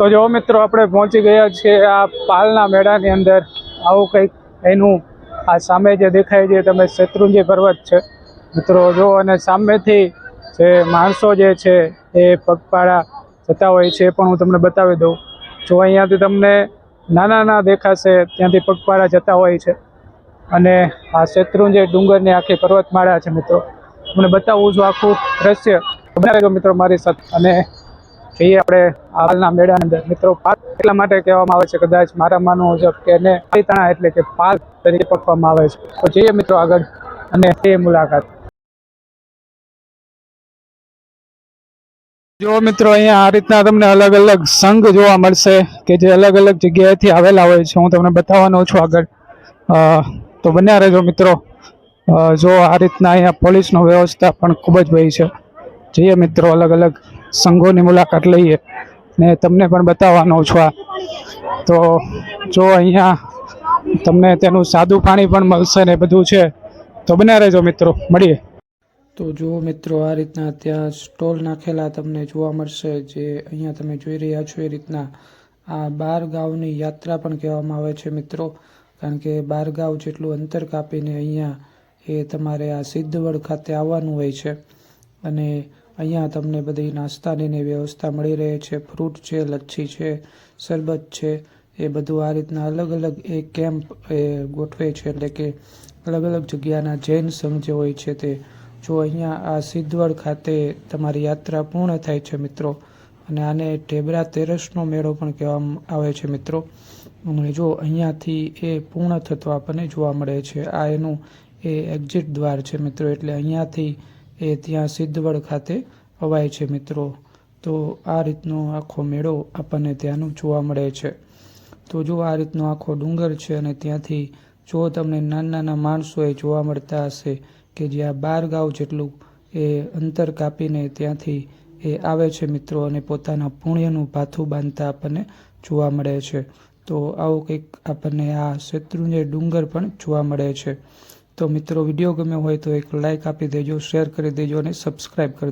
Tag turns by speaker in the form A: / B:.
A: તો જો મિત્રો આપણે પહોંચી ગયા છીએ આ પાલના મેળાની અંદર। આવું કંઈક એનું આ સામે જે દેખાય છે તમે શેત્રુંજય પર્વત છે મિત્રો જો, અને સામેથી જે માણસો જે છે એ પગપાળા જતા હોય છે એ પણ હું તમને બતાવી દઉં। જો અહીંયાથી તમને નાના દેખાશે ત્યાંથી પગપાળા જતા હોય છે, અને આ શેત્રુંજય ડુંગરની આખી પર્વતમાળા છે મિત્રો। તમને બતાવું છું આખું દ્રશ્ય, બનાવી દો મિત્રો મારી સાથે। અને જઈએ આપણે પાલના મેળાની અંદર મિત્રો। પાલ એટલા માટે કહેવામાં આવે છે, કદાચ મારા માનવું મુજબ કે એને પાલિતાણા એટલે કે પાલ તરીકે પકવામાં આવે છે। તો જઈએ મિત્રો આગળ અને તે મુલાકાત। જો મિત્રો અહીંયા આ રીતના તમને અલગ અલગ સંઘ જોવા મળશે કે જે અલગ અલગ જગ્યાએથી આવેલા હોય છે। હું તમને બતાવવાનો છું આગળ, તો બન્યા રહેજો મિત્રો। જો આ રીતના અહીંયા પોલીસનો વ્યવસ્થા પણ ખૂબ જ હોય છે। જઈએ મિત્રો અલગ અલગ સંઘોની મુલાકાત લઈએ ને તમને પણ બતાવવાનો છું આ। તો જો અહીંયા તમને તેનું સાદું પાણી પણ મળશે ને બધું છે, તો બન્યા રહેજો મિત્રો, મળીએ। તો જુઓ મિત્રો આ રીતના ત્યાં સ્ટોલ નાખેલા તમને જોવા મળશે, જે અહીંયા તમે જોઈ રહ્યા છો એ રીતના આ 12 ગાંવની યાત્રા પણ કહેવામાં આવે છે મિત્રો। કારણ કે 12 ગાંવ જેટલું અંતર કાપીને અહીંયા એ તમારે આ સિદ્ધવડ ખાતે આવવાનું હોય છે, અને અહીંયા તમને બધી નાસ્તાની વ્યવસ્થા મળી રહે છે। ફ્રૂટ છે, લચ્છી છે, શરબત છે, એ બધું આ રીતના અલગ અલગ એ કેમ્પ એ ગોઠવે છે, એટલે કે અલગ અલગ જગ્યાના જૈન સંઘ જે હોય છે તે। જો અહીંયા આ સિદ્ધવડ ખાતે તમારી યાત્રા પૂર્ણ થાય છે મિત્રો, અને આને ઢેબરા તેરસનો મેળો પણ કહેવામાં આવે છે મિત્રો। અને જો અહીંયાથી એ પૂર્ણ થતો આપણને જોવા મળે છે। આ એનું એ એક્ઝિટ દ્વાર છે મિત્રો, એટલે અહીંયાથી એ ત્યાં સિદ્ધવડ ખાતે અવાય છે મિત્રો। તો આ રીતનો આખો મેળો આપણને ત્યાંનું જોવા મળે છે। તો જો આ રીતનો આખો ડુંગર છે, અને ત્યાંથી જો તમને નાના માણસો એ જોવા મળતા હશે કે જ્યાં 12 ગાંવ જેટલું એ અંતર કાપીને ત્યાંથી એ આવે છે મિત્રો, અને પોતાના પુણ્યનું ભાથું બાંધતા આપણને જોવા મળે છે। તો આવું કંઈક આપણને આ શેત્રુંજય ડુંગર પણ જોવા મળે છે। તો મિત્રો વિડીયો ગમ્યો હોય તો એક લાઈક આપી દેજો, શેર કરી દેજો અને સબસ્ક્રાઈબ કરી દેજો।